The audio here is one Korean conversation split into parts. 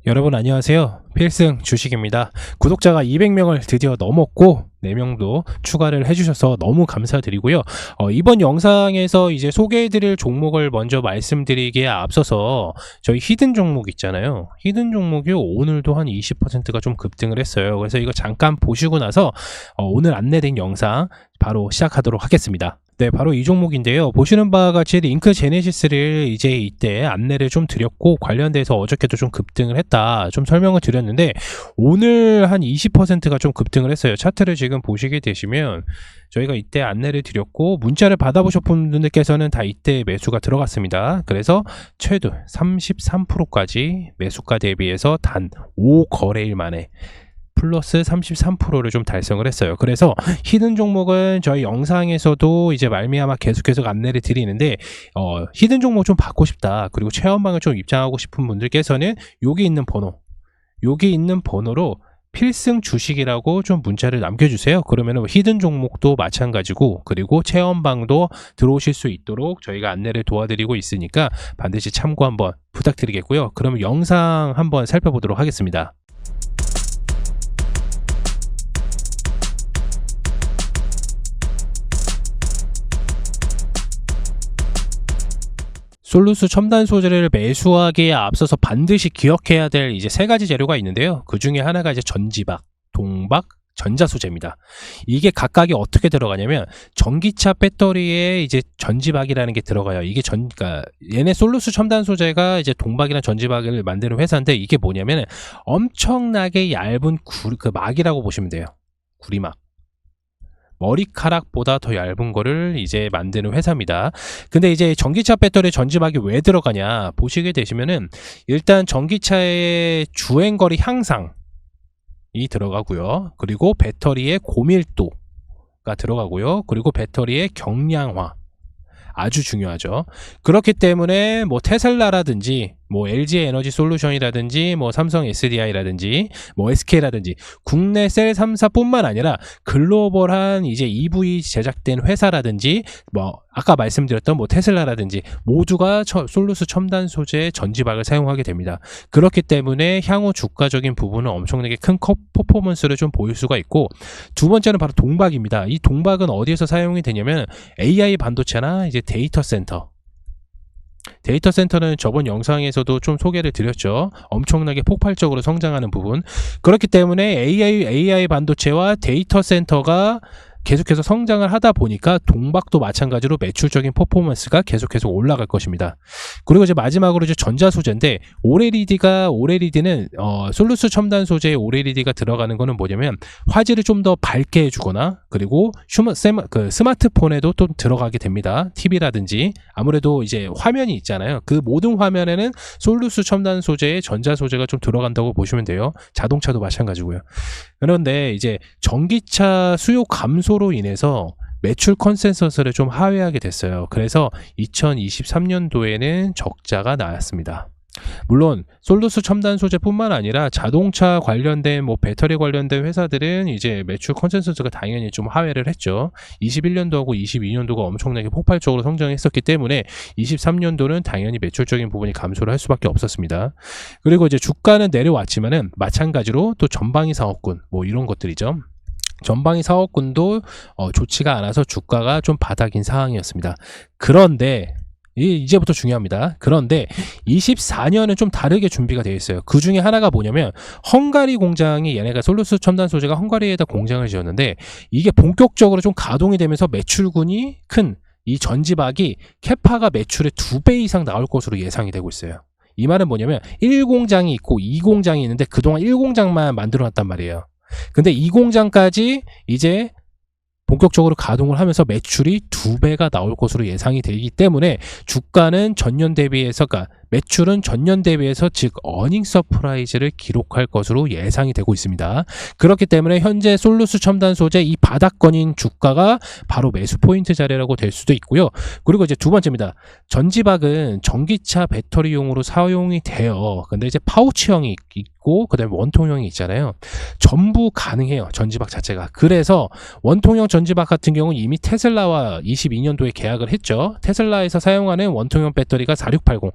여러분 안녕하세요. 필승 주식입니다. 구독자가 200명을 드디어 넘었고 4명도 추가를 해주셔서 너무 감사드리고요. 이번 영상에서 이제 소개해드릴 종목을 먼저 말씀드리기에 앞서서 저희 히든 종목 있잖아요. 히든 종목이 오늘도 한 20%가 좀 급등을 했어요. 그래서 이거 잠깐 보시고 나서 오늘 안내된 영상 바로 시작하도록 하겠습니다. 네, 바로 이 종목인데요. 보시는 바와 같이 링크 제네시스를 이제 이때 안내를 좀 드렸고 관련돼서 어저께도 좀 급등을 했다 좀 설명을 드렸는데 오늘 한 20%가 좀 급등을 했어요. 차트를 지금 보시게 되시면 저희가 이때 안내를 드렸고 문자를 받아보셨던 분들께서는 다 이때 매수가 들어갔습니다. 그래서 최대 33%까지 매수가 대비해서 단 5거래일 만에 플러스 33%를 좀 달성을 했어요. 그래서 히든 종목은 저희 영상에서도 이제 말미암아 계속해서 안내를 드리는데 히든 종목 좀 받고 싶다, 그리고 체험방을 좀 입장하고 싶은 분들께서는 여기 있는 번호로 필승 주식이라고 좀 문자를 남겨주세요. 그러면 히든 종목도 마찬가지고 그리고 체험방도 들어오실 수 있도록 저희가 안내를 도와드리고 있으니까 반드시 참고 한번 부탁드리겠고요. 그러면 영상 한번 살펴보도록 하겠습니다. 솔루스 첨단 소재를 매수하기에 앞서서 반드시 기억해야 될 이제 3가지 재료가 있는데요. 그 중에 하나가 이제 전지박, 동박, 전자소재입니다. 이게 각각이 어떻게 들어가냐면 전기차 배터리에 이제 전지박이라는 게 들어가요. 이게 그러니까 얘네 솔루스 첨단 소재가 이제 동박이나 전지박을 만드는 회사인데 이게 뭐냐면 엄청나게 얇은 그 막이라고 보시면 돼요. 구리막. 머리카락보다 더 얇은 거를 이제 만드는 회사입니다. 근데 이제 전기차 배터리 전지박이 왜 들어가냐 보시게 되시면은 일단 전기차의 주행거리 향상이 들어가고요. 그리고 배터리의 고밀도가 들어가고요. 그리고 배터리의 경량화 아주 중요하죠. 그렇기 때문에 뭐 테슬라라든지 뭐 LG 에너지 솔루션이라든지 뭐 삼성 SDI라든지 뭐 SK라든지 국내 셀 3사뿐만 아니라 글로벌한 이제 EV 제작된 회사라든지 뭐 아까 말씀드렸던 뭐 테슬라라든지 모두가 솔루스 첨단 소재의 전지박을 사용하게 됩니다. 그렇기 때문에 향후 주가적인 부분은 엄청나게 큰 퍼포먼스를 좀 보일 수가 있고, 두 번째는 바로 동박입니다. 이 동박은 어디에서 사용이 되냐면 AI 반도체나 이제 데이터 센터는 저번 영상에서도 좀 소개를 드렸죠. 엄청나게 폭발적으로 성장하는 부분. 그렇기 때문에 AI 반도체와 데이터 센터가 계속해서 성장을 하다 보니까 동박도 마찬가지로 매출적인 퍼포먼스가 계속해서 올라갈 것입니다. 그리고 이제 마지막으로 이제 전자소재인데 OLED는 솔루스 첨단 소재의 OLED가 들어가는 거는 뭐냐면 화질을 좀 더 밝게 해주거나 그리고 스마트폰에도 또 들어가게 됩니다. TV라든지 아무래도 이제 화면이 있잖아요. 그 모든 화면에는 솔루스 첨단 소재의 전자소재가 좀 들어간다고 보시면 돼요. 자동차도 마찬가지고요. 그런데 이제 전기차 수요 감소로 인해서 매출 컨센서스를 좀 하회하게 됐어요. 그래서 2023년도에는 적자가 나왔습니다. 물론 솔루스 첨단 소재뿐만 아니라 자동차 관련된 뭐 배터리 관련된 회사들은 이제 매출 컨센서스가 당연히 좀 하회를 했죠. 21년도하고 22년도가 엄청나게 폭발적으로 성장했었기 때문에 23년도는 당연히 매출적인 부분이 감소를 할 수밖에 없었습니다. 그리고 이제 주가는 내려왔지만은 마찬가지로 또 전방위 상업군 뭐 이런 것들이죠. 전방위 사업군도 좋지가 않아서 주가가 좀 바닥인 상황이었습니다. 그런데 이제부터 중요합니다. 그런데 24년은 좀 다르게 준비가 되어 있어요. 그 중에 하나가 뭐냐면 헝가리 공장이, 얘네가 솔루스 첨단 소재가 헝가리에다 공장을 지었는데 이게 본격적으로 좀 가동이 되면서 매출군이 큰 이 전지박이 캐파가 매출의 2배 이상 나올 것으로 예상이 되고 있어요. 이 말은 뭐냐면 1공장이 있고 2공장이 있는데 그동안 1공장만 만들어 놨단 말이에요. 근데 2공장까지 이제 본격적으로 가동을 하면서 매출이 2배가 나올 것으로 예상이 되기 때문에 주가는 전년 대비해서, 그러니까 매출은 전년 대비해서 즉 어닝 서프라이즈를 기록할 것으로 예상이 되고 있습니다. 그렇기 때문에 현재 솔루스 첨단 소재 이 바닥권인 주가가 바로 매수 포인트 자리라고 될 수도 있고요. 그리고 이제 두 번째입니다. 전지박은 전기차 배터리용으로 사용이 돼요. 근데 이제 파우치형이 있고 그다음에 원통형이 있잖아요. 전부 가능해요. 전지박 자체가. 그래서 원통형 전지박 같은 경우는 이미 테슬라와 22년도에 계약을 했죠. 테슬라에서 사용하는 원통형 배터리가 4680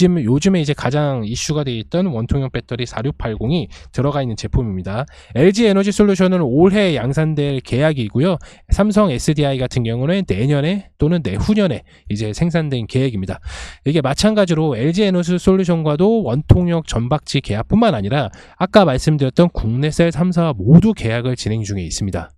요즘에 이제 가장 이슈가 되어 있던 원통형 배터리 4680이 들어가 있는 제품입니다. LG 에너지 솔루션은 올해 양산될 계약이고요. 삼성 SDI 같은 경우는 내년에 또는 내후년에 이제 생산된 계획입니다. 이게 마찬가지로 LG 에너지 솔루션과도 원통형 전박지 계약뿐만 아니라 아까 말씀드렸던 국내셀 3사와 모두 계약을 진행 중에 있습니다.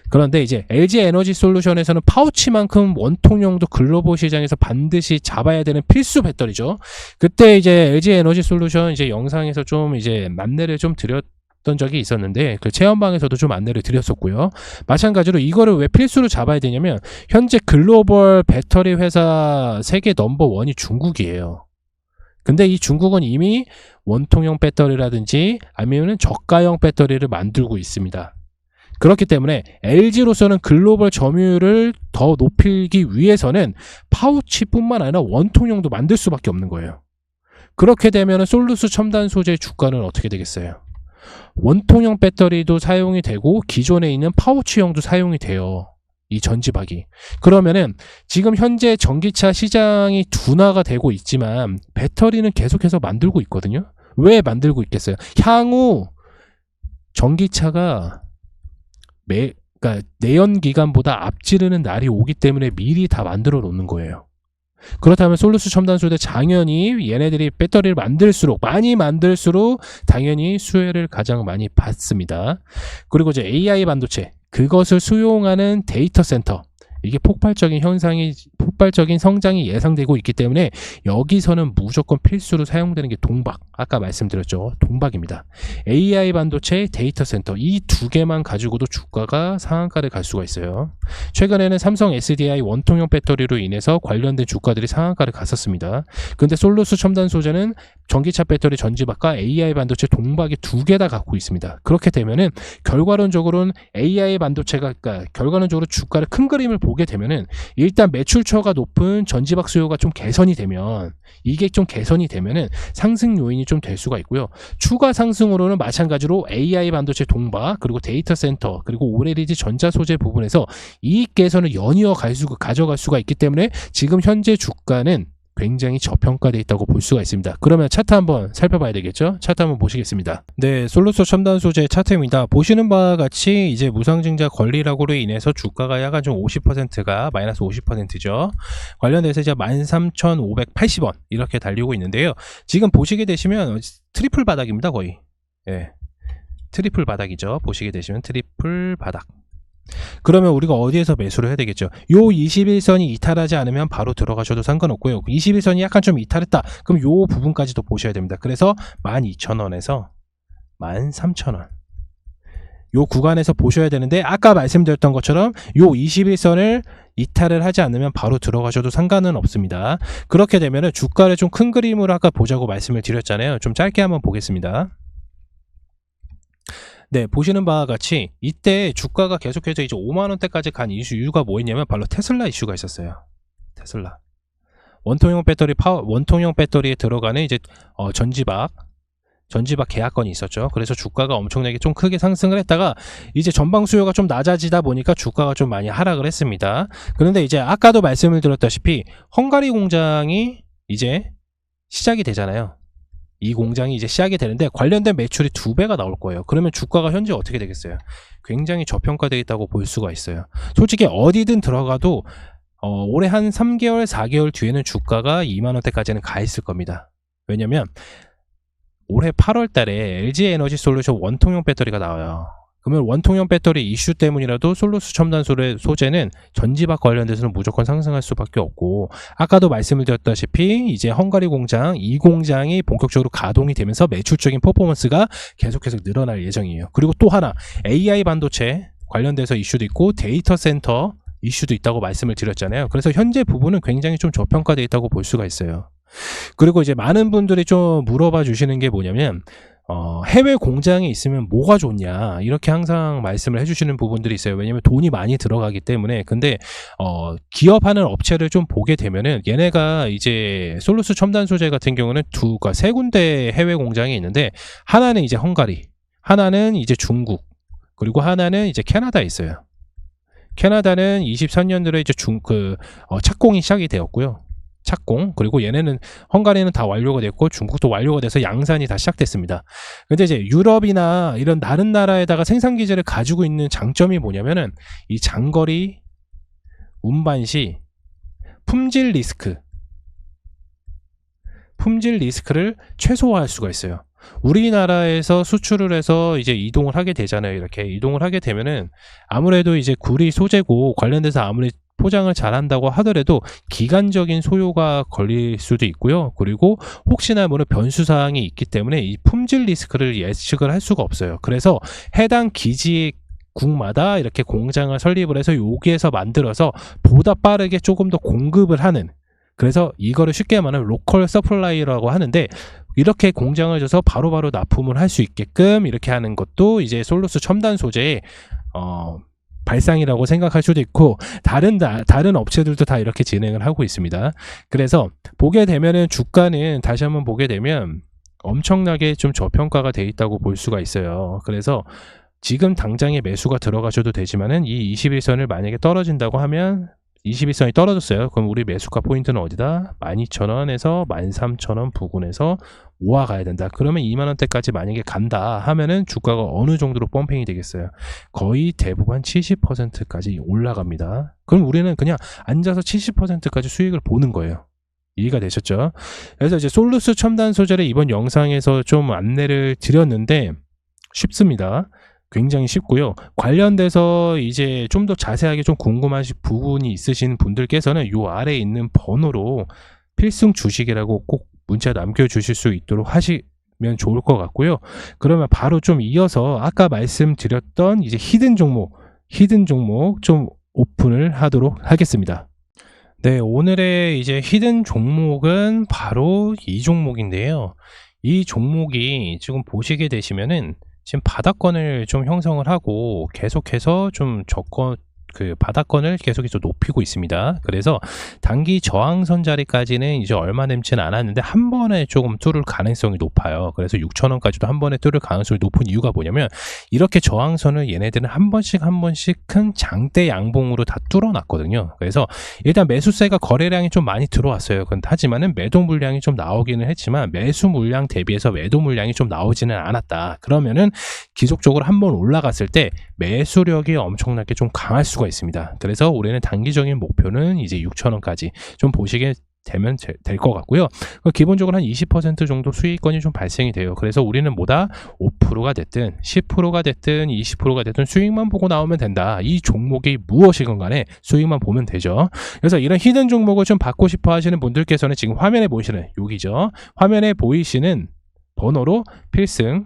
그런데 이제 LG 에너지 솔루션에서는 파우치만큼 원통형도 글로벌 시장에서 반드시 잡아야 되는 필수 배터리죠. 그때 이제 LG 에너지 솔루션 이제 영상에서 좀 이제 안내를 좀 드렸던 적이 있었는데 그 체험방에서도 좀 안내를 드렸었고요. 마찬가지로 이거를 왜 필수로 잡아야 되냐면 현재 글로벌 배터리 회사 세계 넘버1이 중국이에요. 근데 이 중국은 이미 원통형 배터리라든지 아니면 저가형 배터리를 만들고 있습니다. 그렇기 때문에 LG로서는 글로벌 점유율을 더 높이기 위해서는 파우치뿐만 아니라 원통형도 만들 수밖에 없는 거예요. 그렇게 되면 솔루스 첨단 소재의 주가는 어떻게 되겠어요? 원통형 배터리도 사용이 되고 기존에 있는 파우치형도 사용이 돼요. 이 전지박이. 그러면은 지금 현재 전기차 시장이 둔화가 되고 있지만 배터리는 계속해서 만들고 있거든요. 왜 만들고 있겠어요? 향후 전기차가 그러니까 내연기관보다 앞지르는 날이 오기 때문에 미리 다 만들어 놓는 거예요. 그렇다면 솔루스 첨단 소재 당연히 얘네들이 배터리를 많이 만들수록 당연히 수혜를 가장 많이 받습니다. 그리고 이제 AI 반도체, 그것을 수용하는 데이터 센터, 이게 폭발적인 성장이 예상되고 있기 때문에 여기서는 무조건 필수로 사용되는 게 동박, 아까 말씀드렸죠. 동박입니다. AI 반도체, 데이터 센터, 이 두 개만 가지고도 주가가 상한가를 갈 수가 있어요. 최근에는 삼성 SDI 원통형 배터리로 인해서 관련된 주가들이 상한가를 갔었습니다. 근데 솔루스 첨단 소재는 전기차 배터리 전지박과 AI 반도체 동박이 두 개 다 갖고 있습니다. 그렇게 되면은 결과론적으로는 AI 반도체가, 그러니까 결과론적으로 주가를 큰 그림을 보게 되면은 일단 매출처가 높은 전지박 수요가 좀 개선이 되면, 이게 좀 개선이 되면은 상승 요인이 좀 될 수가 있고요. 추가 상승으로는 마찬가지로 AI 반도체 동박, 그리고 데이터 센터, 그리고 OLED 전자 소재 부분에서 이익 개선을 가져갈 수가 있기 때문에 지금 현재 주가는 굉장히 저평가되어 있다고 볼 수가 있습니다. 그러면 차트 한번 살펴봐야 되겠죠? 차트 한번 보시겠습니다. 네, 솔루스 첨단 소재 차트입니다. 보시는 바와 같이 이제 무상증자 권리락으로 인해서 주가가 약간 좀 50%가 마이너스 50%죠. 관련돼서 이제 13,580원 이렇게 달리고 있는데요. 지금 보시게 되시면 트리플 바닥입니다, 거의. 예. 트리플 바닥이죠. 보시게 되시면 트리플 바닥. 그러면 우리가 어디에서 매수를 해야 되겠죠? 요 21선이 이탈하지 않으면 바로 들어가셔도 상관없고요. 21선이 약간 좀 이탈했다. 그럼 요 부분까지도 보셔야 됩니다. 그래서 12,000원에서 13,000원. 요 구간에서 보셔야 되는데 아까 말씀드렸던 것처럼 요 21선을 이탈을 하지 않으면 바로 들어가셔도 상관은 없습니다. 그렇게 되면은 주가를 좀 큰 그림으로 아까 보자고 말씀을 드렸잖아요. 좀 짧게 한번 보겠습니다. 네, 보시는 바와 같이 이때 주가가 계속해서 이제 5만원대까지 간 이유가 뭐였냐면 바로 테슬라 이슈가 있었어요. 테슬라. 원통형 배터리에 들어가는 이제 전지박 계약건이 있었죠. 그래서 주가가 엄청나게 좀 크게 상승을 했다가 이제 전방 수요가 좀 낮아지다 보니까 주가가 좀 많이 하락을 했습니다. 그런데 이제 아까도 말씀을 드렸다시피 헝가리 공장이 이제 시작이 되잖아요. 이 공장이 이제 시작이 되는데 관련된 매출이 2배가 나올 거예요. 그러면 주가가 현재 어떻게 되겠어요? 굉장히 저평가되어 있다고 볼 수가 있어요. 솔직히 어디든 들어가도 올해 한 3개월, 4개월 뒤에는 주가가 2만원대까지는 가 있을 겁니다. 왜냐면 올해 8월 달에 LG 에너지 솔루션 원통형 배터리가 나와요. 그러면 원통형 배터리 이슈 때문이라도 솔루스 첨단 소재는 전지박 관련돼서는 무조건 상승할 수밖에 없고, 아까도 말씀을 드렸다시피 이제 헝가리 공장, 이 공장이 본격적으로 가동이 되면서 매출적인 퍼포먼스가 계속해서 늘어날 예정이에요. 그리고 또 하나 AI 반도체 관련돼서 이슈도 있고 데이터 센터 이슈도 있다고 말씀을 드렸잖아요. 그래서 현재 부분은 굉장히 좀 저평가되어 있다고 볼 수가 있어요. 그리고 이제 많은 분들이 좀 물어봐 주시는 게 뭐냐면 해외 공장이 있으면 뭐가 좋냐, 이렇게 항상 말씀을 해주시는 부분들이 있어요. 왜냐면 돈이 많이 들어가기 때문에. 근데 기업하는 업체를 좀 보게 되면은 얘네가 이제 솔루스 첨단 소재 같은 경우는 세 군데 해외 공장이 있는데, 하나는 이제 헝가리, 하나는 이제 중국, 그리고 하나는 이제 캐나다에 있어요. 캐나다는 23년도에 이제 착공이 시작이 되었고요. 착공, 그리고 얘네는 헝가리는 다 완료가 됐고 중국도 완료가 돼서 양산이 다 시작됐습니다. 근데 이제 유럽이나 이런 다른 나라에다가 생산 기지를 가지고 있는 장점이 뭐냐면은 이 장거리 운반 시 품질 리스크를 최소화할 수가 있어요. 우리나라에서 수출을 해서 이제 이동을 하게 되잖아요. 이렇게 이동을 하게 되면은 아무래도 이제 구리 소재고 관련돼서 아무리 포장을 잘한다고 하더라도 기간적인 소요가 걸릴 수도 있고요. 그리고 혹시나 모르는 변수사항이 있기 때문에 이 품질 리스크를 예측을 할 수가 없어요. 그래서 해당 기지국마다 이렇게 공장을 설립을 해서 여기에서 만들어서 보다 빠르게 조금 더 공급을 하는, 그래서 이거를 쉽게 말하면 로컬 서플라이라고 하는데, 이렇게 공장을 줘서 바로바로 납품을 할 수 있게끔 이렇게 하는 것도 이제 솔루스 첨단 소재의 발상이라고 생각할 수도 있고, 다른 업체들도 다 이렇게 진행을 하고 있습니다. 그래서 보게 되면은 주가는 다시 한번 보게 되면 엄청나게 좀 저평가가 돼 있다고 볼 수가 있어요. 그래서 지금 당장에 매수가 들어가셔도 되지만은 이 21선을 만약에 떨어진다고 하면, 21선이 떨어졌어요. 그럼 우리 매수가 포인트는 어디다? 12,000원에서 13,000원 부근에서 모아가야 된다. 그러면 2만원대까지 만약에 간다 하면은 주가가 어느 정도로 펌핑이 되겠어요? 거의 대부분 70%까지 올라갑니다. 그럼 우리는 그냥 앉아서 70%까지 수익을 보는 거예요. 이해가 되셨죠? 그래서 이제 솔루스 첨단 소재를 이번 영상에서 좀 안내를 드렸는데 쉽습니다. 굉장히 쉽고요. 관련돼서 이제 좀 더 자세하게 좀 궁금하신 부분이 있으신 분들께서는 요 아래에 있는 번호로 필승 주식이라고 꼭 문자 남겨주실 수 있도록 하시면 좋을 것 같고요. 그러면 바로 좀 이어서 아까 말씀드렸던 이제 히든 종목 좀 오픈을 하도록 하겠습니다. 네, 오늘의 이제 히든 종목은 바로 이 종목인데요. 이 종목이 지금 보시게 되시면은 지금 바닥권을 좀 형성을 하고 계속해서 좀 바닥권을 계속해서 높이고 있습니다. 그래서 단기 저항선 자리까지는 이제 얼마 남지는 않았는데 한 번에 조금 뚫을 가능성이 높아요. 그래서 6,000원까지도 한 번에 뚫을 가능성이 높은 이유가 뭐냐면, 이렇게 저항선을 얘네들은 한 번씩 큰 장대 양봉으로 다 뚫어놨거든요. 그래서 일단 매수세가 거래량이 좀 많이 들어왔어요. 하지만은 매도 물량이 좀 나오기는 했지만 매수 물량 대비해서 매도 물량이 좀 나오지는 않았다. 그러면은 기속적으로 한번 올라갔을 때 매수력이 엄청나게 좀 강할 수가 있습니다. 그래서 우리는 단기적인 목표는 이제 6,000원까지 좀 보시게 되면 될 것 같고요. 기본적으로 한 20% 정도 수익권이 좀 발생이 돼요. 그래서 우리는 5%가 됐든 10%가 됐든 20%가 됐든 수익만 보고 나오면 된다. 이 종목이 무엇이건 간에 수익만 보면 되죠. 그래서 이런 히든 종목을 좀 받고 싶어 하시는 분들께서는 지금 화면에 보이시는 여기죠. 화면에 보이시는 번호로 필승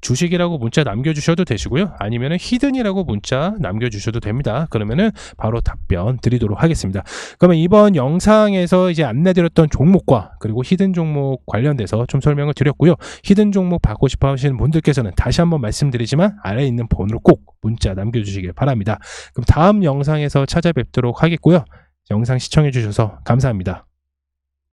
주식이라고 문자 남겨주셔도 되시고요. 아니면은 히든이라고 문자 남겨주셔도 됩니다. 그러면은 바로 답변 드리도록 하겠습니다. 그러면 이번 영상에서 이제 안내드렸던 종목과 그리고 히든 종목 관련돼서 좀 설명을 드렸고요. 히든 종목 받고 싶어 하시는 분들께서는 다시 한번 말씀드리지만 아래에 있는 번호로 꼭 문자 남겨주시길 바랍니다. 그럼 다음 영상에서 찾아뵙도록 하겠고요. 영상 시청해 주셔서 감사합니다.